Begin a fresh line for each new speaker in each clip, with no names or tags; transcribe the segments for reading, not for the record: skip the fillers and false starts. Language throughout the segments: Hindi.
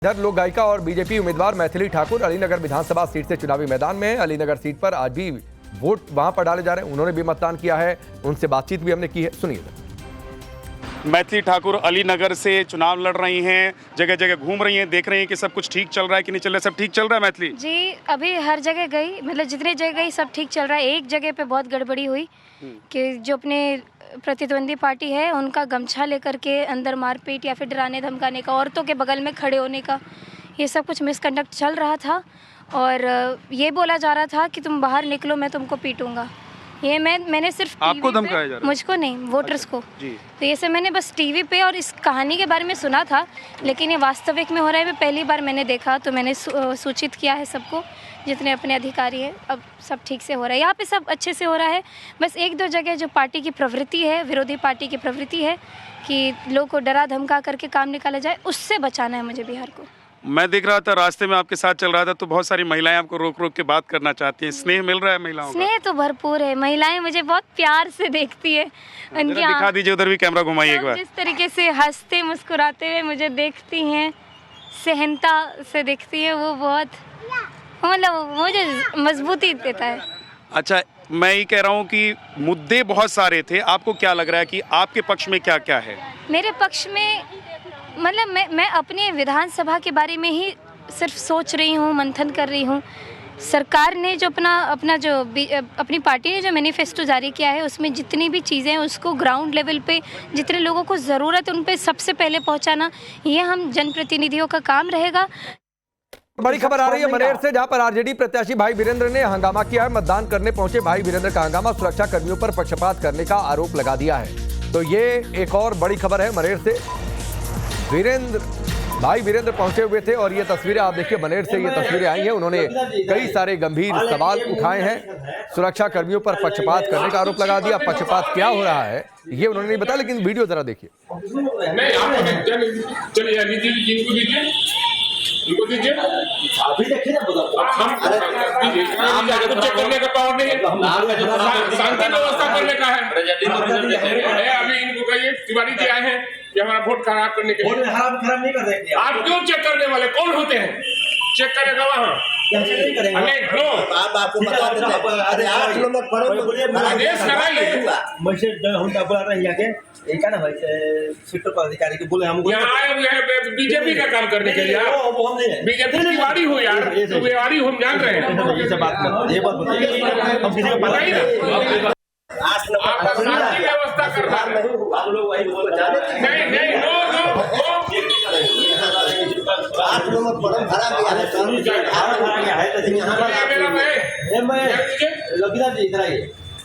इधर लोक गायिका और बीजेपी उम्मीदवार मैथिली ठाकुर अलीनगर विधानसभा सीट से चुनावी मैदान में है। अलीनगर सीट पर आज भी वोट वहां पर डाले जा रहे हैं। उन्होंने भी मतदान किया है, उनसे बातचीत भी हमने की है, सुनिए।
मैथिली ठाकुर अलीनगर से चुनाव लड़ रही हैं, जगह जगह घूम रही हैं, देख रही हैं कि सब कुछ ठीक चल रहा है कि नहीं चल रहा है। सब ठीक चल रहा है मैथिली
जी? अभी हर जगह गई, मतलब जितने जगह गई सब ठीक चल रहा है। एक जगह पे बहुत गड़बड़ी हुई कि जो अपने प्रतिद्वंदी पार्टी है उनका गमछा लेकर के अंदर मारपीट या फिर डराने धमकाने का, औरतों के बगल में खड़े होने का, ये सब कुछ मिसकंडक्ट चल रहा था। और ये बोला जा रहा था कि तुम बाहर निकलो, मैं तुमको पीटूंगा। ये मैंने सिर्फ
आपको धमकाया जा रहा है?
मुझको नहीं, वोटर्स को
जी।
तो ये सब मैंने बस टीवी पे और इस कहानी के बारे में सुना था, लेकिन ये वास्तविक में हो रहा है पहली बार मैंने देखा। तो मैंने सूचित किया है सबको, जितने अपने अधिकारी हैं। अब सब ठीक से हो रहा है, यहाँ पे सब अच्छे से हो रहा है। बस एक दो जगह जो पार्टी की प्रवृत्ति है, विरोधी पार्टी की प्रवृत्ति है कि लोगों को डरा धमका करके काम निकाला जाए, उससे बचाना है मुझे बिहार को।
मैं देख रहा था रास्ते में आपके साथ चल रहा था तो बहुत सारी महिलाएं आपको रोक रोक के बात करना चाहती हैं। स्नेह मिल रहा है महिलाओं का?
स्नेह तो भरपूर है, महिलाएं मुझे बहुत प्यार से देखती है। उनकी
दिखा दीजिए, उधर भी कैमरा घुमाइए एक बार।
जिस तरीके से हंसते मुस्कुराते हुए मुझे देखती हैं, सहनता से देखती है, वो बहुत मतलब मुझे मजबूती देता है।
अच्छा, मैं ये कह रहा हूँ कि मुद्दे बहुत सारे थे, आपको क्या लग रहा है कि आपके पक्ष में क्या क्या है?
मेरे पक्ष में मतलब मैं अपने विधानसभा के बारे में ही सिर्फ सोच रही हूँ, मंथन कर रही हूँ। सरकार ने जो अपनी पार्टी ने जो मैनिफेस्टो जारी किया है, उसमें जितनी भी चीज़ें हैं उसको ग्राउंड लेवल पे जितने लोगों को ज़रूरत है उन पे सबसे पहले पहुँचाना, ये हम जनप्रतिनिधियों का काम रहेगा।
बड़ी खबर आ रही है मनेर से, जहां पर आरजेडी प्रत्याशी भाई वीरेंद्र ने हंगामा किया है। मतदान करने पहुंचे भाई वीरेंद्र का हंगामा, सुरक्षा कर्मियों पर पक्षपात करने का आरोप लगा दिया है। तो ये एक और बड़ी खबर है मनेर से। भाई वीरेंद्र पहुंचे हुए थे और ये तस्वीरें आप देखिए, मनेर से ये तस्वीरें आई हैं। उन्होंने कई सारे गंभीर सवाल उठाए हैं, सुरक्षा कर्मियों पर पक्षपात करने का आरोप लगा दिया। पक्षपात क्या हो रहा है ये उन्होंने नहीं बताया, लेकिन वीडियो जरा देखिए।
इनको दीजिए, अभी देखिए ना, चेक करने का पावर नहीं है, शांति व्यवस्था करने का है। अभी इनको कहिए, तिवारी जी आए हैं कि हमारा वोट खराब करने के लिए। खराब नहीं कर रहे, आप क्यों चेक करने वाले? कौन होते हैं चेक करने का? वहाँ नहीं करेंगे, आपको बता देते हैं। अरे आप लोग आदेश कराइए, अधिकारी को बोले हम बीजेपी का काम करने के लिए। बीजेपी की वारी हो यार, वारी हम जान रहे हैं। ये बात बताइए ना, आपका शांति व्यवस्था करना नहीं,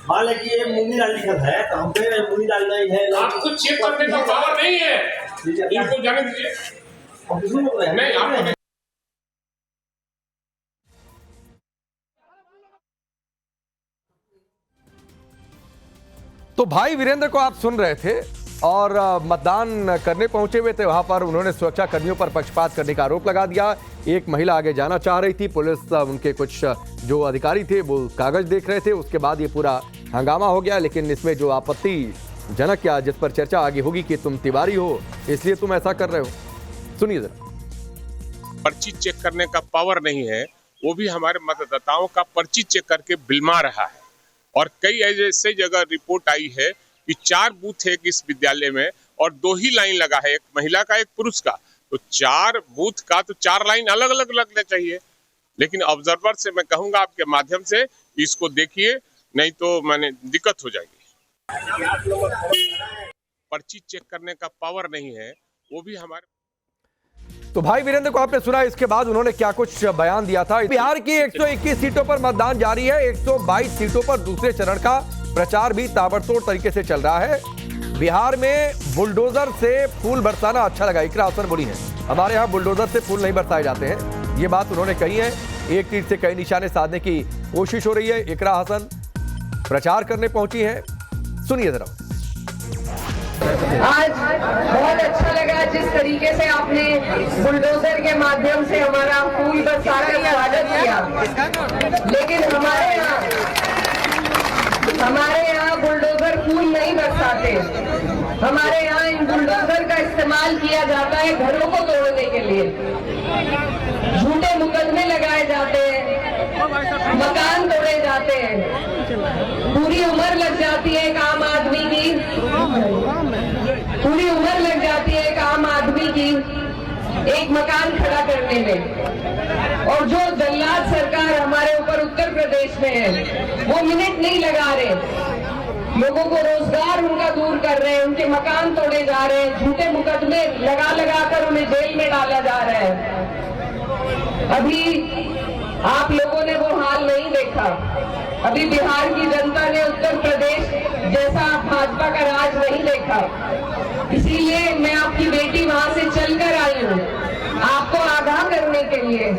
मान लें कि ये मुनी डाल लिखा है तो हम पे मुनी डालना ही है। आपको चेक करने का पावर नहीं है, इनको जाने दीजिए। नहीं, आप
तो भाई वीरेंद्र को आप सुन रहे थे और मतदान करने पहुंचे हुए थे। वहां पर उन्होंने सुरक्षा कर्मियों पर पक्षपात करने का आरोप लगा दिया। एक महिला आगे जाना चाह रही थी, पुलिस उनके कुछ जो अधिकारी थे वो कागज देख रहे थे। उसके बाद ये पूरा हंगामा हो गया। लेकिन इसमें जो आपत्तिजनक क्या, जिस पर चर्चा आगे होगी कि तुम तिवारी हो इसलिए तुम ऐसा कर रहे हो, सुनिए जरा।
पर्ची चेक करने का पावर नहीं है, वो भी हमारे मतदाताओं का पर्ची चेक करके बिलमा रहा है। और कई ऐसे जगह रिपोर्ट आई है कि 4 बूथ है इस विद्यालय में और 2 ही लाइन लगा है, एक महिला का एक पुरुष का। तो 4 बूथ का तो 4 लाइन अलग अलग लगना चाहिए। लेकिन ऑब्जर्वर से मैं कहूंगा आपके माध्यम से इसको देखिए, नहीं तो मैंने दिक्कत हो जाएगी। पर्ची चेक करने का पावर नहीं है, वो भी हमारे।
तो भाई वीरेंद्र को आपने सुना, इसके बाद उन्होंने क्या कुछ बयान दिया था। बिहार की 121 सीटों पर मतदान जारी है। 122 सीटों पर दूसरे चरण का प्रचार भी ताबड़तोड़ तरीके से चल रहा है। बिहार में बुलडोजर से फूल बरसाना अच्छा लगा, इकरा हसन बोली है। हमारे यहाँ बुलडोजर से फूल नहीं बरसाए जाते हैं, ये बात उन्होंने कही है। एक तीर से कई निशाने साधने की कोशिश हो रही है। इकरा हसन प्रचार करने पहुंची है, सुनिए जरा।
आज बहुत अच्छा लगा जिस तरीके से आपने बुलडोजर के माध्यम से हमारा फूल बरसाने का स्वागत किया। लेकिन हमारे यहाँ बुलडोजर फूल नहीं बरसाते। हमारे यहाँ इन बुलडोजर का इस्तेमाल किया जाता है घरों को तोड़ने के लिए, झूठे मुकदमे लगाए जाते हैं, मकान तोड़े जाते हैं, पूरी उम्र लग जाती है एक आम आदमी की, पूरी उम्र लग जाती है एक आम आदमी की एक मकान खड़ा करने में। और जो जल्लाद सरकार हमारे ऊपर उत्तर प्रदेश में है वो मिनट नहीं लगा रहे, लोगों को रोजगार उनका दूर कर रहे हैं, उनके मकान तोड़े जा रहे हैं, झूठे मुकदमे लगा लगा कर उन्हें जेल में डाला जा रहा है। अभी आप लोगों ने वो हाल नहीं देखा, अभी बिहार की जनता ने उत्तर प्रदेश जैसा भाजपा का राज नहीं देखा, इसीलिए मैं आपकी बेटी वहां से चलकर आई हूँ आपको आगाह करने के लिए,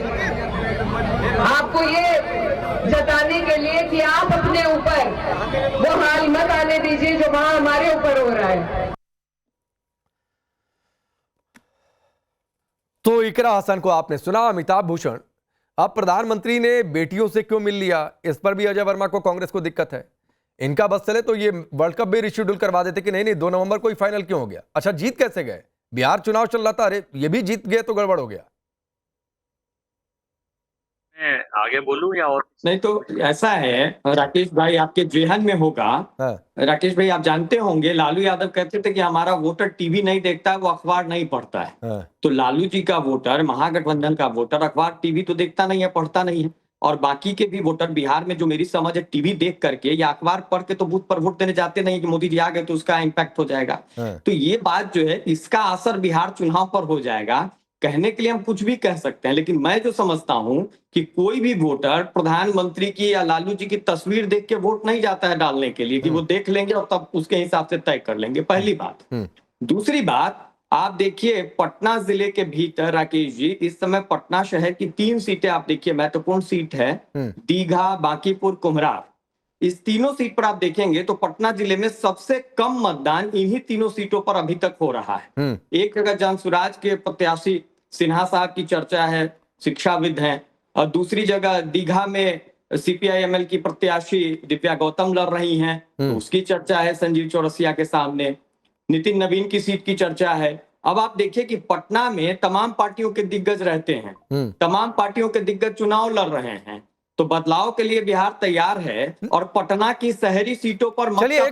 आपको ये जताने के लिए कि आप अपने ऊपर वो हाल मत आने दीजिए जो वहां हमारे ऊपर हो रहा है।
तो इकरा हसन को आपने सुना। अमिताभ भूषण अब प्रधानमंत्री ने बेटियों से क्यों मिल लिया, इस पर भी अजय वर्मा को कांग्रेस को दिक्कत है। इनका बस चले तो ये वर्ल्ड कप भी रिशेड्यूल करवा देते कि नहीं 2 नवंबर को ही फाइनल क्यों हो गया। अच्छा जीत कैसे गए, बिहार चुनाव चल रहा था, अरे ये भी जीत गए तो गड़बड़ हो गया।
मैं आगे बोलूं या और?
नहीं तो ऐसा है राकेश भाई, आपके जेहन में होगा।
हाँ।
राकेश भाई आप जानते होंगे लालू यादव कहते थे कि हमारा वोटर टीवी नहीं देखता है, वो अखबार नहीं पढ़ता है।
हाँ।
तो लालू जी का वोटर, महागठबंधन का वोटर अखबार टीवी तो देखता नहीं है, पढ़ता नहीं है। और बाकी के भी वोटर बिहार में जो मेरी समझ है टीवी देख करके या अखबार पढ़ के तो बूथ पर वोट देने जाते नहीं कि मोदी जी आ गए तो उसका इम्पैक्ट हो जाएगा।
हाँ।
तो ये बात जो है इसका असर बिहार चुनाव पर हो जाएगा। कहने के लिए हम कुछ भी कह सकते हैं, लेकिन मैं जो समझता हूं कि कोई भी वोटर प्रधानमंत्री की या लालू जी की तस्वीर देख के वोट नहीं जाता है डालने के लिए, कि वो देख लेंगे और तब उसके हिसाब से तय कर लेंगे, पहली बात। दूसरी बात, आप देखिए पटना जिले के भीतर राकेश जी इस समय पटना शहर की 3 सीटें आप देखिए महत्वपूर्ण सीट है, दीघा, बांकीपुर, कुम्हरार। इस तीनों सीट पर आप देखेंगे तो पटना जिले में सबसे कम मतदान इन्हीं तीनों सीटों पर अभी तक हो रहा है। एक जगह जनसुराज के प्रत्याशी सिन्हा साहब की चर्चा है, शिक्षाविद हैं, और दूसरी जगह दीघा में सीपीआई-एमएल की प्रत्याशी दिव्या गौतम लड़ रही हैं, तो उसकी चर्चा है संजीव चौरसिया के सामने। नितिन नवीन की सीट की चर्चा है। अब आप देखिए कि पटना में तमाम पार्टियों के दिग्गज रहते हैं, तमाम पार्टियों के दिग्गज चुनाव लड़ रहे हैं, तो बदलाव के लिए बिहार तैयार है और पटना की शहरी सीटों पर
चलिए